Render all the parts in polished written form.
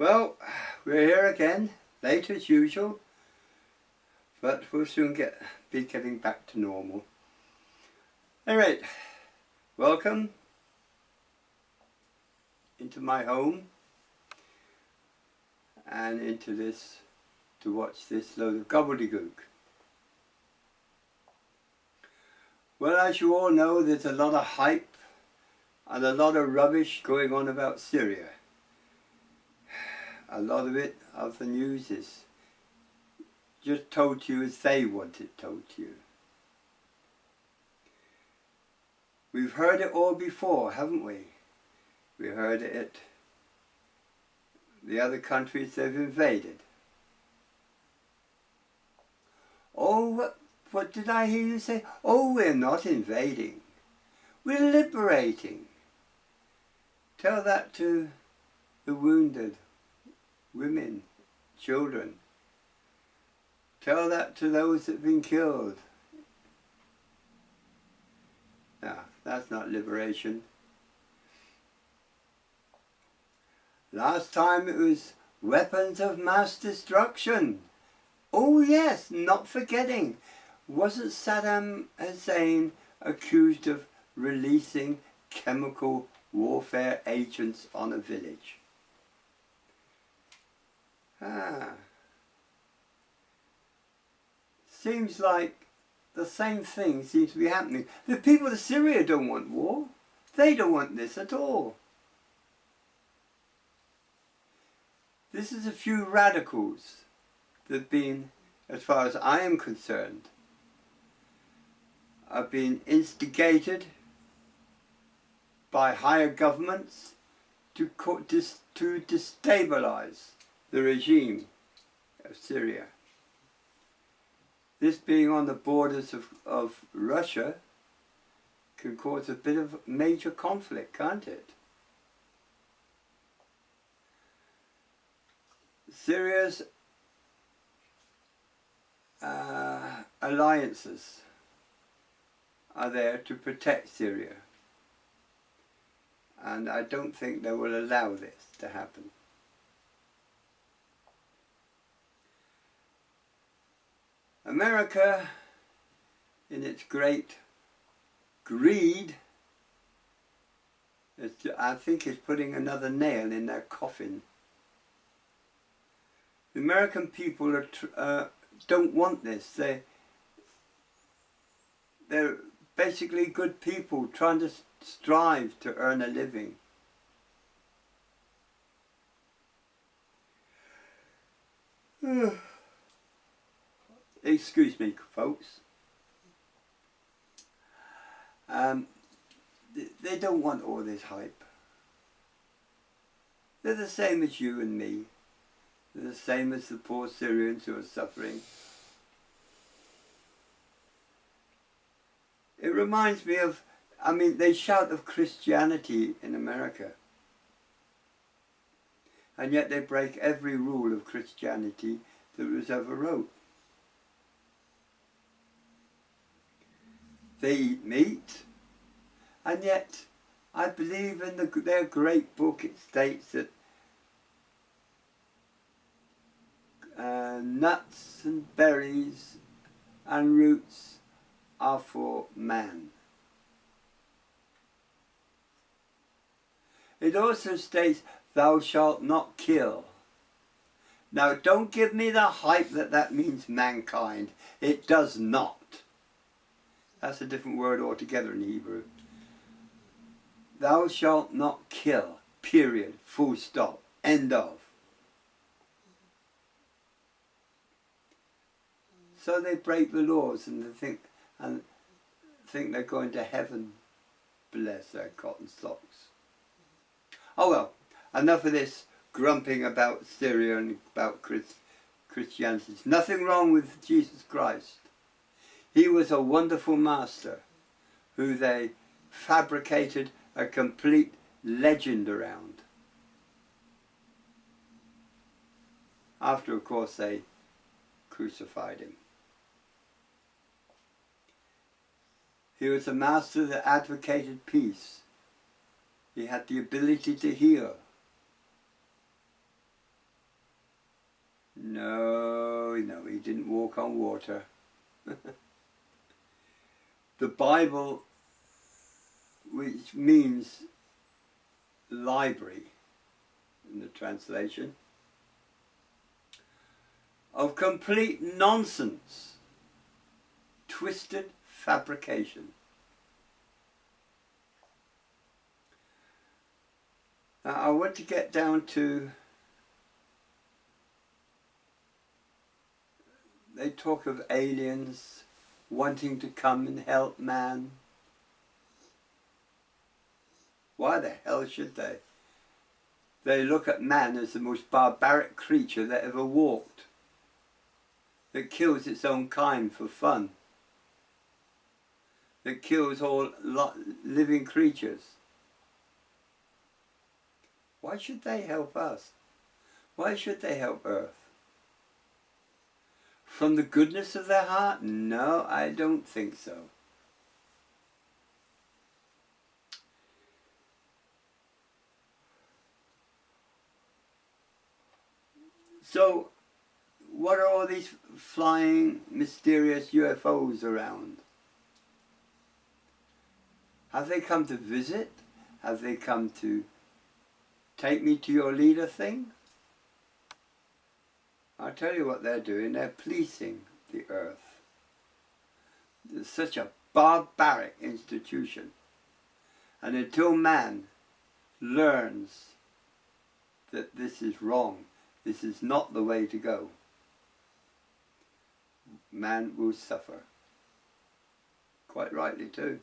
Well, we're here again, late as usual, but we'll soon be getting back to normal. Alright, welcome into my home and into this, to watch this load of gobbledygook. Well, as you all know, there's a lot of hype and a lot of rubbish going on about Syria. A lot of it, of the news, is just told to you as they want it told to you. We've heard it all before, haven't we? We heard it at the other countries they've invaded. Oh, what did I hear you say? Oh, we're not invading. We're liberating. Tell that to the wounded, women, children. Tell that to those that have been killed. No, that's not liberation. Last time it was weapons of mass destruction. Oh yes, not forgetting. Wasn't Saddam Hussein accused of releasing chemical warfare agents on a village? Seems like the same thing seems to be happening. The people of Syria don't want war. They don't want this at all. This is a few radicals that have been, as far as I am concerned, have been instigated by higher governments to destabilize the regime of Syria. This being on the borders of Russia can cause a bit of major conflict, can't it? Syria's alliances are there to protect Syria, and I don't think they will allow this to happen. America, in its great greed, I think is putting another nail in their coffin. The American people don't want this. They're basically good people trying to strive to earn a living. Excuse me, folks. They don't want all this hype. They're the same as you and me. They're the same as the poor Syrians who are suffering. It reminds me of, they shout of Christianity in America. And yet they break every rule of Christianity that was ever wrote. They eat meat, and yet I believe in their great book it states that nuts and berries and roots are for man. It also states, thou shalt not kill. Now don't give me the hype that means mankind. It does not. That's a different word altogether in Hebrew. Thou shalt not kill, period, full stop, end of. So they break the laws and they think they're going to heaven. Bless their cotton socks. Oh well, enough of this grumping about Syria and about Christianity. There's nothing wrong with Jesus Christ. He was a wonderful master who they fabricated a complete legend around. After, of course, they crucified him. He was a master that advocated peace. He had the ability to heal. No, no, he didn't walk on water. The Bible, which means library in the translation, of complete nonsense, twisted fabrication. Now, I want to get down to, they talk of aliens wanting to come and help man. Why the hell should they? They look at man as the most barbaric creature that ever walked, that kills its own kind for fun, that kills all living creatures. Why should they help us? Why should they help Earth? From the goodness of their heart? No, I don't think so. So, what are all these flying, mysterious UFOs around? Have they come to visit? Have they come to take me to your leader thing? I'll tell you what they're doing. They're policing the earth. It's such a barbaric institution. And until man learns that this is wrong, this is not the way to go, man will suffer. Quite rightly too.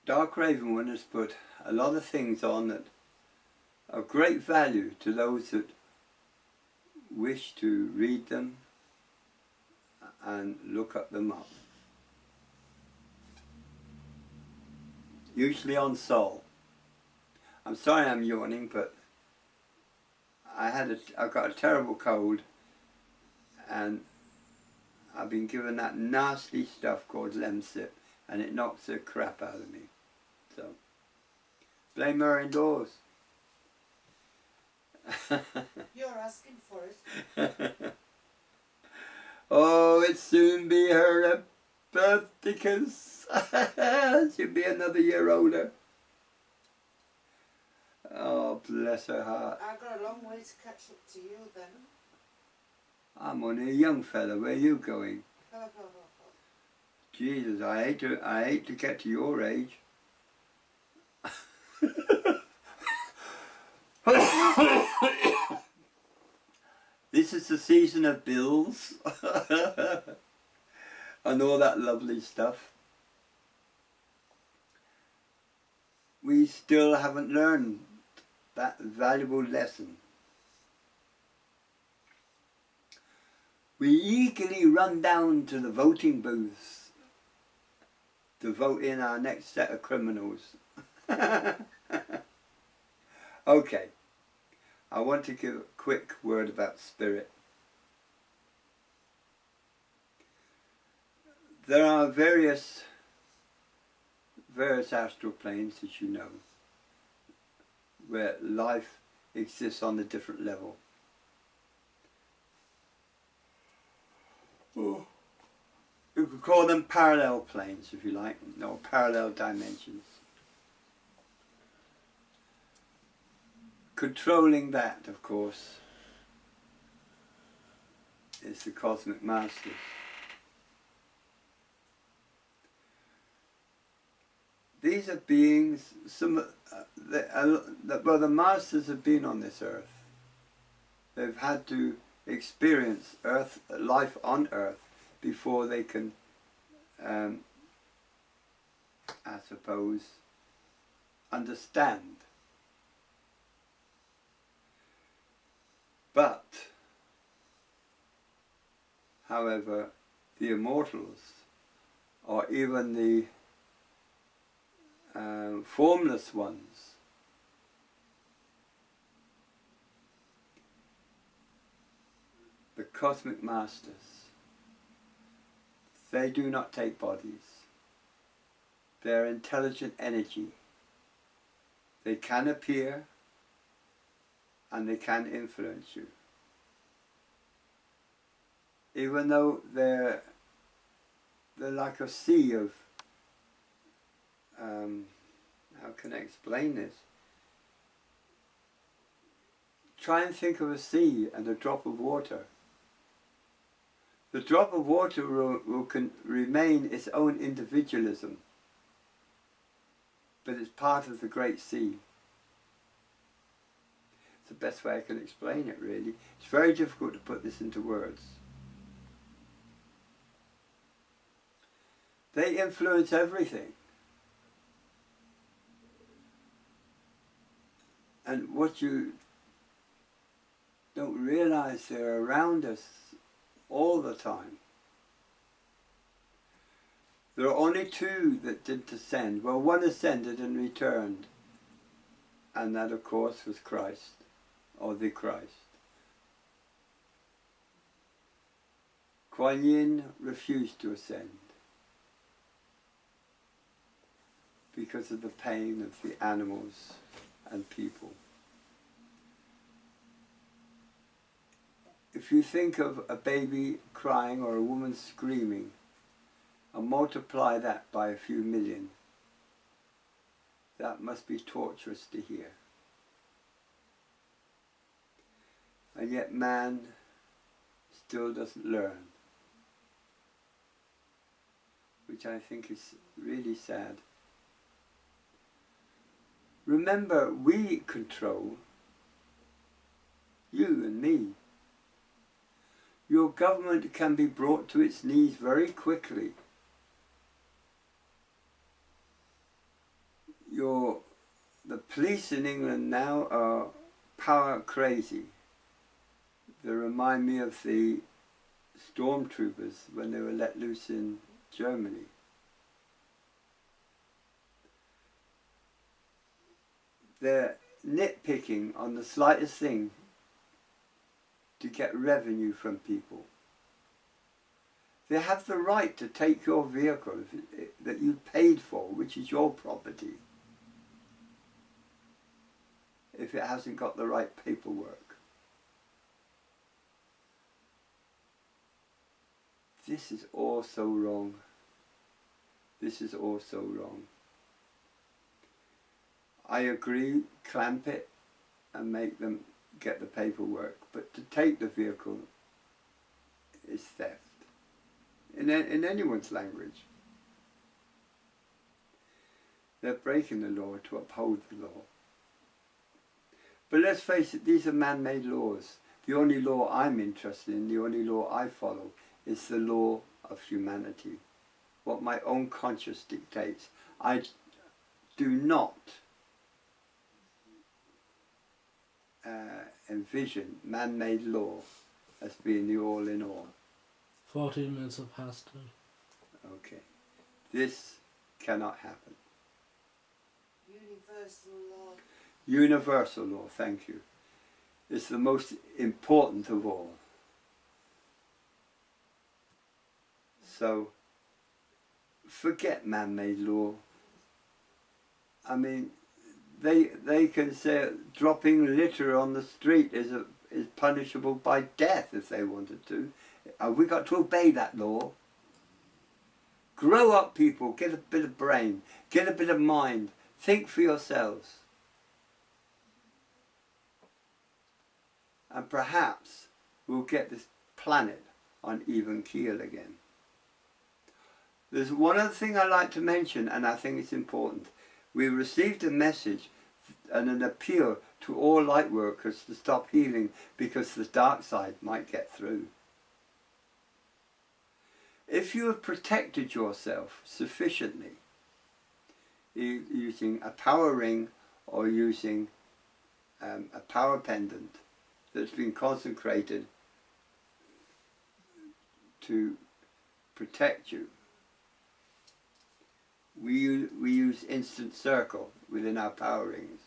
Dark Raven One has put a lot of things on that of great value to those that wish to read them and look them up. Usually on Soul. I'm sorry I'm yawning, but I've got a terrible cold, and I've been given that nasty stuff called Lemsip, and it knocks the crap out of me. So, blame her indoors. You're asking for it. Oh, it soon be her birthday, because she'll be another year older. Oh, bless her heart. I've got a long way to catch up to you then. I'm only a young fella. Where are you going? Jesus, I hate to get to your age. This is the season of bills and all that lovely stuff. We still haven't learned that valuable lesson. We eagerly run down to the voting booths to vote in our next set of criminals. Okay, I want to give a quick word about spirit. There are various astral planes, as you know, where life exists on a different level. Oh. You could call them parallel planes, if you like, or parallel dimensions. Controlling that, of course, is the Cosmic Masters. These are beings, the Masters have been on this earth. They've had to experience life on earth before they can, I suppose, understand. But, however, the immortals, or even the formless ones, the Cosmic Masters, they do not take bodies. They're intelligent energy. They can appear and they can influence you. Even though they're like a sea of, how can I explain this? Try and think of a sea and a drop of water. The drop of water will remain its own individualism, but it's part of the great sea. It's the best way I can explain it, really. It's very difficult to put this into words. They influence everything. And what you don't realize, they're around us all the time. There are only two that didn't ascend. Well, one ascended and returned. And that, of course, was Christ, or the Christ. Kuan Yin refused to ascend because of the pain of the animals and people. If you think of a baby crying or a woman screaming, and multiply that by a few million, that must be torturous to hear. And yet man still doesn't learn, which I think is really sad. Remember, we control you and me. Your government can be brought to its knees very quickly. The police in England now are power crazy. They remind me of the stormtroopers when they were let loose in Germany. They're nitpicking on the slightest thing to get revenue from people. They have the right to take your vehicle that you paid for, which is your property, if it hasn't got the right paperwork. This is all so wrong. This is all so wrong. I agree, clamp it and make them get the paperwork, but to take the vehicle is theft, in anyone's language. They're breaking the law to uphold the law. But let's face it, these are man-made laws. The only law I'm interested in, the only law I follow, is the law of humanity. What my own conscience dictates. I do not envision man-made law as being the all-in-all. 14 minutes have passed. Okay. This cannot happen. Universal law. Universal law, thank you. It's the most important of all. So, forget man-made law. I mean, they can say dropping litter on the street is punishable by death if they wanted to. Have we got to obey that law? Grow up, people. Get a bit of brain. Get a bit of mind. Think for yourselves. And perhaps we'll get this planet on even keel again. There's one other thing I'd like to mention, and I think it's important. We received a message and an appeal to all light workers to stop healing because the dark side might get through. If you have protected yourself sufficiently, using a power ring or using a power pendant that's been consecrated to protect you, we use instant circle within our power rings.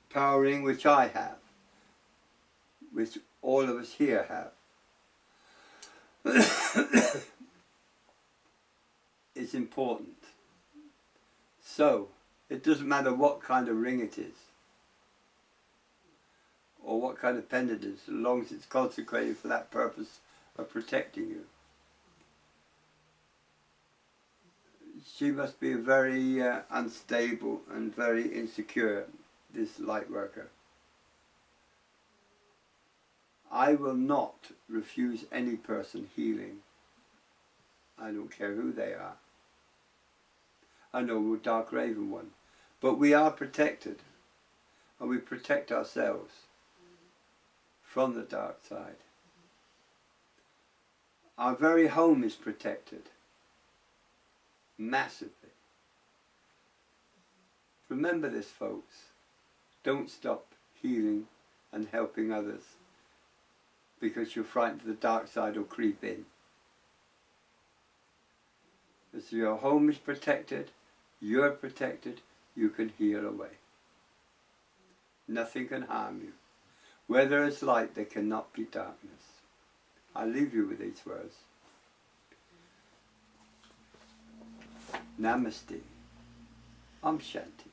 Power ring which I have, which all of us here have. It's important. So, it doesn't matter what kind of ring it is. or what kind of pen it is, as long as it's consecrated for that purpose of protecting you. She must be very unstable and very insecure, this light worker. I will not refuse any person healing. I don't care who they are. I know we're Dark Raven one. But we are protected. And we protect ourselves from the dark side. Our very home is protected. Massively. Remember this, folks. Don't stop healing and helping others because you're frightened the dark side will creep in. As your home is protected, you're protected, you can heal away. Nothing can harm you. Where there is light, there cannot be darkness. I leave you with these words. Namaste. Om Shanti.